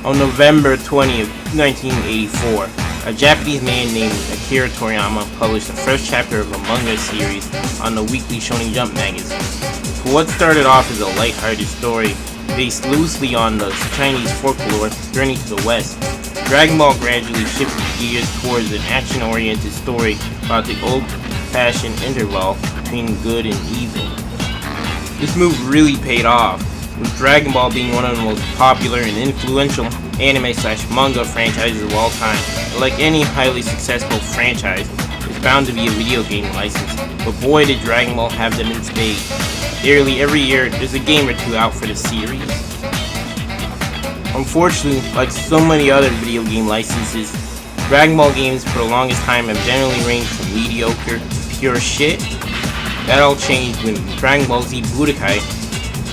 On November 20th, 1984, a Japanese man named Akira Toriyama published the first chapter of a manga series on the Weekly Shonen Jump magazine. For what started off as a lighthearted story based loosely on the Chinese folklore Journey to the West, Dragon Ball gradually shifted gears towards an action-oriented story about the old-fashioned interval between good and evil. This move really paid off, with Dragon Ball being one of the most popular and influential anime/manga franchises of all time. Like any highly successful franchise, it's bound to be a video game license, but boy did Dragon Ball have them in spades. Nearly every year, there's a game or two out for the series. Unfortunately, like so many other video game licenses, Dragon Ball games for the longest time have generally ranged from mediocre to pure shit. That all changed when Dragon Ball Z Budokai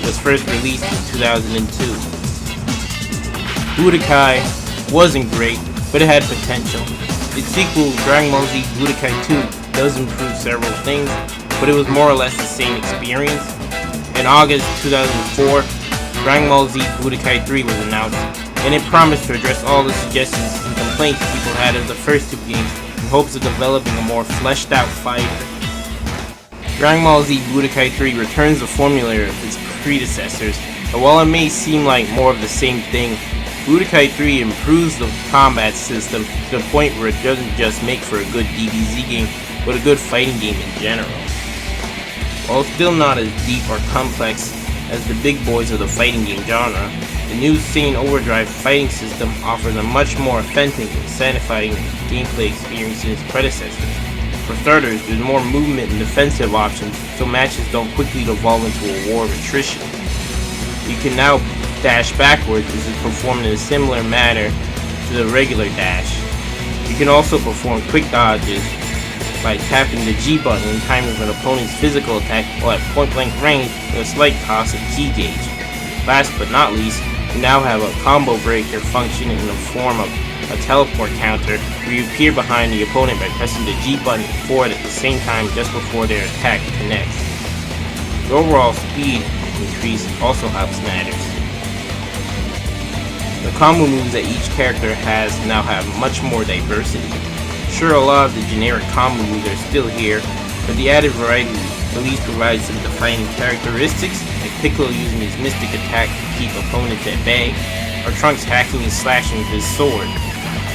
was first released in 2002. Budokai wasn't great, but it had potential. Its sequel, Dragon Ball Z Budokai 2, does improve several things, but it was more or less the same experience. In August 2004, Dragon Ball Z Budokai 3 was announced, and it promised to address all the suggestions and complaints people had of the first two games in hopes of developing a more fleshed out fighter. Dragon Ball Z Budokai 3 returns the formula of its predecessors, but while it may seem like more of the same thing, Budokai 3 improves the combat system to the point where it doesn't just make for a good DBZ game, but a good fighting game in general. While still not as deep or complex as the big boys of the fighting game genre, the new Saiyan Overdrive fighting system offers a much more authentic and satisfying gameplay experience than its predecessors. For starters, there's more movement and defensive options, so matches don't quickly devolve into a war of attrition. You can now dash backwards, which is performed in a similar manner to the regular dash. You can also perform quick dodges by tapping the G button in time of an opponent's physical attack while at point blank range with a slight toss of key gauge. Last but not least, you now have a combo breaker function in the form of a teleport counter where you appear behind the opponent by pressing the G button forward at the same time just before their attack connects. The overall speed increase also helps matters. The combo moves that each character has now have much more diversity. Sure, a lot of the generic combo moves are still here, but the added variety at least provides some defining characteristics, like Piccolo using his mystic attack to keep opponents at bay, or Trunks hacking and slashing with his sword.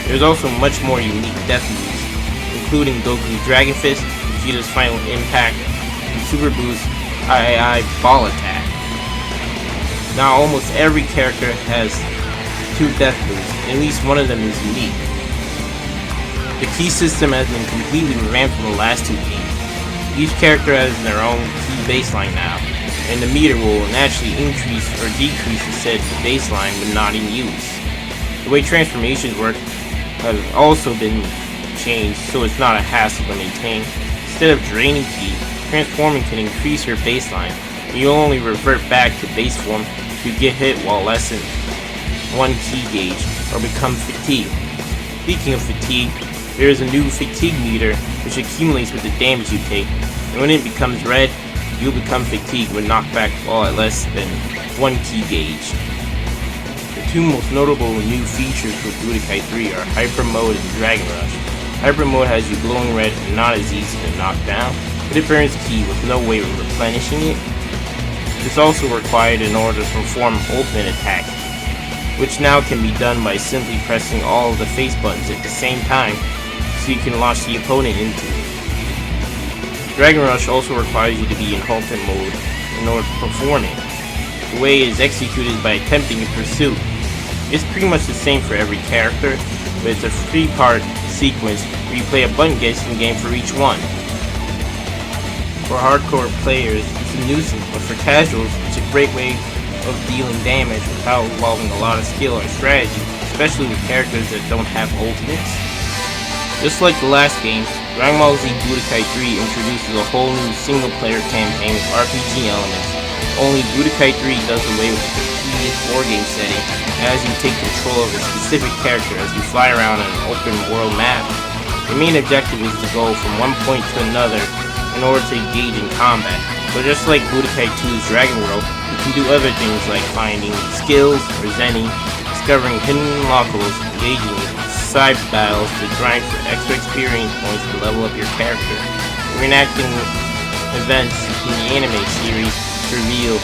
There's also much more unique death moves, including Goku's Dragon Fist, Vegeta's Final Impact, and Super Boost III Ball Attack. Now almost every character has two death moves, and at least one of them is unique. The key system has been completely revamped from the last two games. Each character has their own key baseline now, and the meter will naturally increase or decrease the said baseline when not in use. The way transformations work has also been changed so it's not a hassle to maintain. Instead of draining ki, transforming can increase your baseline, and you'll only revert back to base form if you get hit while less than 1 ki gauge or become fatigued. Speaking of fatigue, there is a new fatigue meter which accumulates with the damage you take, and when it becomes red, you'll become fatigued when knocked back while at less than 1 ki gauge. The two most notable new features for Budokai 3 are Hyper Mode and Dragon Rush. Hyper Mode has you glowing red and not as easy to knock down, but it burns ki with no way of replenishing it. This is also required in order to perform ultimate attacks, which now can be done by simply pressing all of the face buttons at the same time, so you can launch the opponent into it. Dragon Rush also requires you to be in ultimate mode in order to perform it. The way it is executed is by attempting a pursuit. It's pretty much the same for every character, but it's a 3-part sequence where you play a button guessing game for each one. For hardcore players, it's a nuisance, but for casuals, it's a great way of dealing damage without involving a lot of skill or strategy, especially with characters that don't have ultimates. Just like the last game, Dragon Ball Z Budokai 3 introduces a whole new single-player campaign with RPG elements. Only Budokai 3 does away with the previous wargame setting, as you take control of a specific character as you fly around on an open-world map. The main objective is to go from one point to another in order to engage in combat. But just like Budokai 2's Dragon World, you can do other things like finding skills or zenning, discovering hidden locals, engaging in side battles to grind for extra experience points to level up your character, reenacting events in the anime series to reveal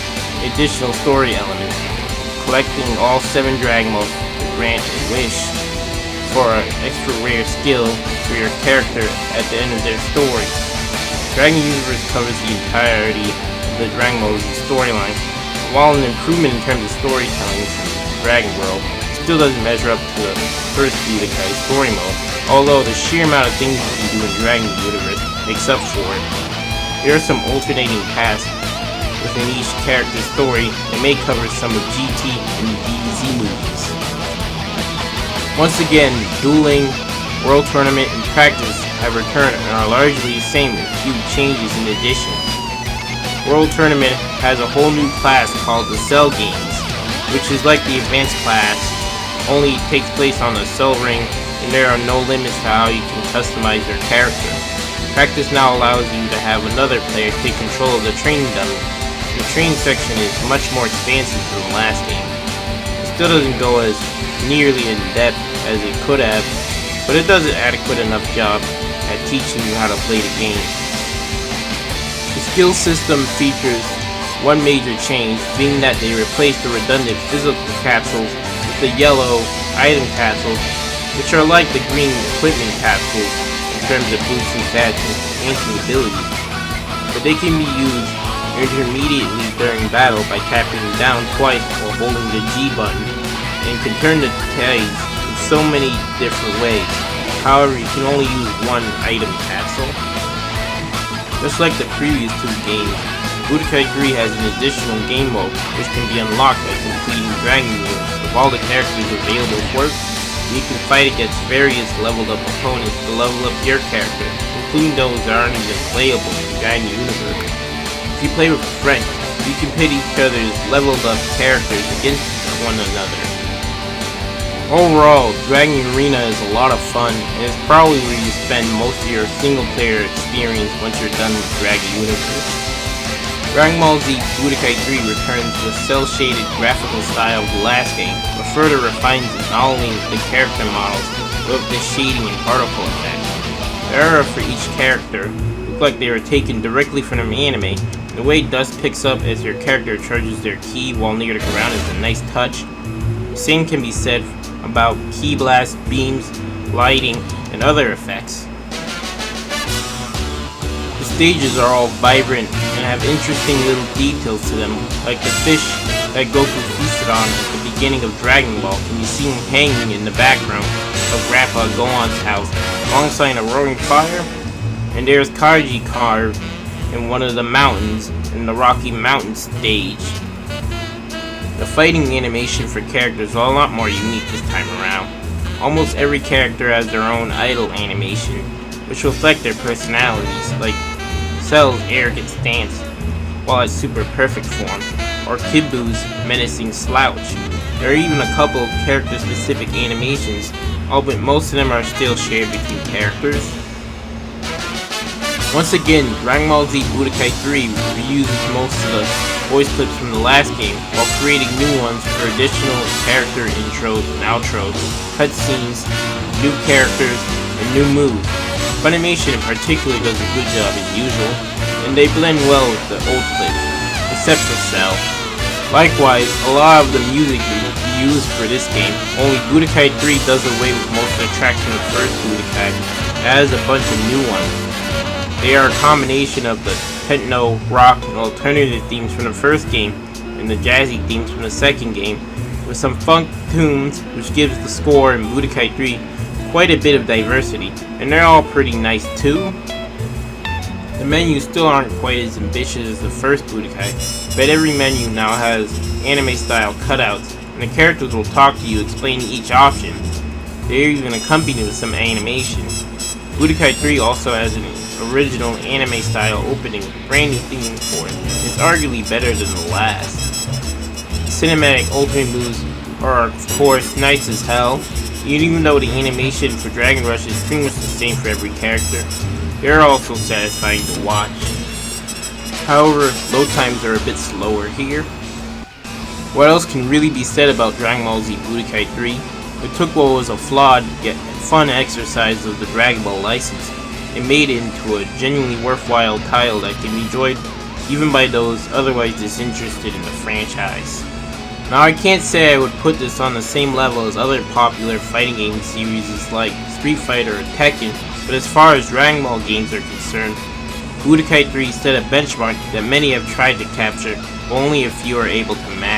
additional story elements, collecting all 7 Dragon Balls to grant a wish for an extra rare skill for your character at the end of their story. Dragon Universe covers the entirety of the Dragon Ball Z storyline. While an improvement in terms of storytelling from Dragon World, it still doesn't measure up to the first Budokai story mode, although the sheer amount of things you can do in Dragon Universe makes up for it. There are some alternating paths within each character's story that may cover some of GT and DBZ movies. Once again, dueling, World Tournament, and Practice have returned and are largely the same with a few changes and additions. World Tournament has a whole new class called the Cell Games, which is like the Advanced class, only it takes place on the Cell Ring, and there are no limits to how you can customize your character. Practice now allows you to have another player take control of the training dummy. The training section is much more expansive than the last game. It still doesn't go as nearly in depth as it could have, but it does an adequate enough job at teaching you how to play the game. The skill system features one major change, being that they replaced the redundant physical capsules with the yellow item capsules, which are like the green equipment capsules in terms of boosting stats and enhancing abilities, but they can be used intermediately during battle by tapping down twice while holding the G button, and can turn the tides in so many different ways. However, you can only use one item capsule. Just like the previous 2 games, Budokai 3 has an additional game mode which can be unlocked by completing Dragon Universe with all the characters available for it. You can fight against various leveled up opponents to level up your character, including those that aren't even playable in Dragon Universe. If you play with friends, you can pit each other's leveled up characters against one another. Overall, Dragon Arena is a lot of fun, and it's probably where you spend most of your single player experience once you're done with Dragon Universe. Dragon Ball Z Budokai 3 returns to the cel-shaded graphical style of the last game, but further refines it not only with the character models, but with the shading and particle effects. The era for each character look like they were taken directly from the anime. The way dust picks up as your character charges their ki while near the ground is a nice touch. The same can be said about ki blast, beams, lighting, and other effects. The stages are all vibrant and have interesting little details to them, like the fish that Goku feasted on at the beginning of Dragon Ball can be seen hanging in the background of Grandpa Gohan's house alongside a roaring fire, and there's Kaiji carved in one of the mountains in the Rocky Mountain stage. The fighting animation for characters are a lot more unique this time around. Almost every character has their own idle animation, which reflect their personalities, like Cell's arrogant stance while at super perfect form, or Kid Buu's menacing slouch. There are even a couple of character-specific animations, albeit most of them are still shared between characters. Once again, Dragon Ball Z Budokai 3 reuses most of the voice clips from the last game, while creating new ones for additional character intros and outros, cutscenes, new characters, and new moves. Funimation in particular does a good job as usual, and they blend well with the old clips, except for Cell. Likewise, a lot of the music used for this game, only Budokai 3 does away with most of the tracks from the first Budokai. It has a bunch of new ones. They are a combination of the techno, rock, and alternative themes from the first game, and the jazzy themes from the second game, with some funk tunes, which gives the score in Budokai 3 quite a bit of diversity, and they're all pretty nice too. The menus still aren't quite as ambitious as the first Budokai, but every menu now has anime-style cutouts, and the characters will talk to you explaining each option. They're even accompanied with some animation. Budokai 3 also has an original anime-style opening with a brand new theme for it. It's arguably better than the last. Cinematic ultimate moves are of course nice as hell, even though the animation for Dragon Rush is pretty much the same for every character. They're also satisfying to watch. However, load times are a bit slower here. What else can really be said about Dragon Ball Z Budokai 3? It took what was a flawed yet fun exercise of the Dragon Ball license and made it into a genuinely worthwhile title that can be enjoyed even by those otherwise disinterested in the franchise. Now, I can't say I would put this on the same level as other popular fighting game series like Street Fighter or Tekken, but as far as Dragon Ball games are concerned, Budokai 3 set a benchmark that many have tried to capture, but only a few are able to match.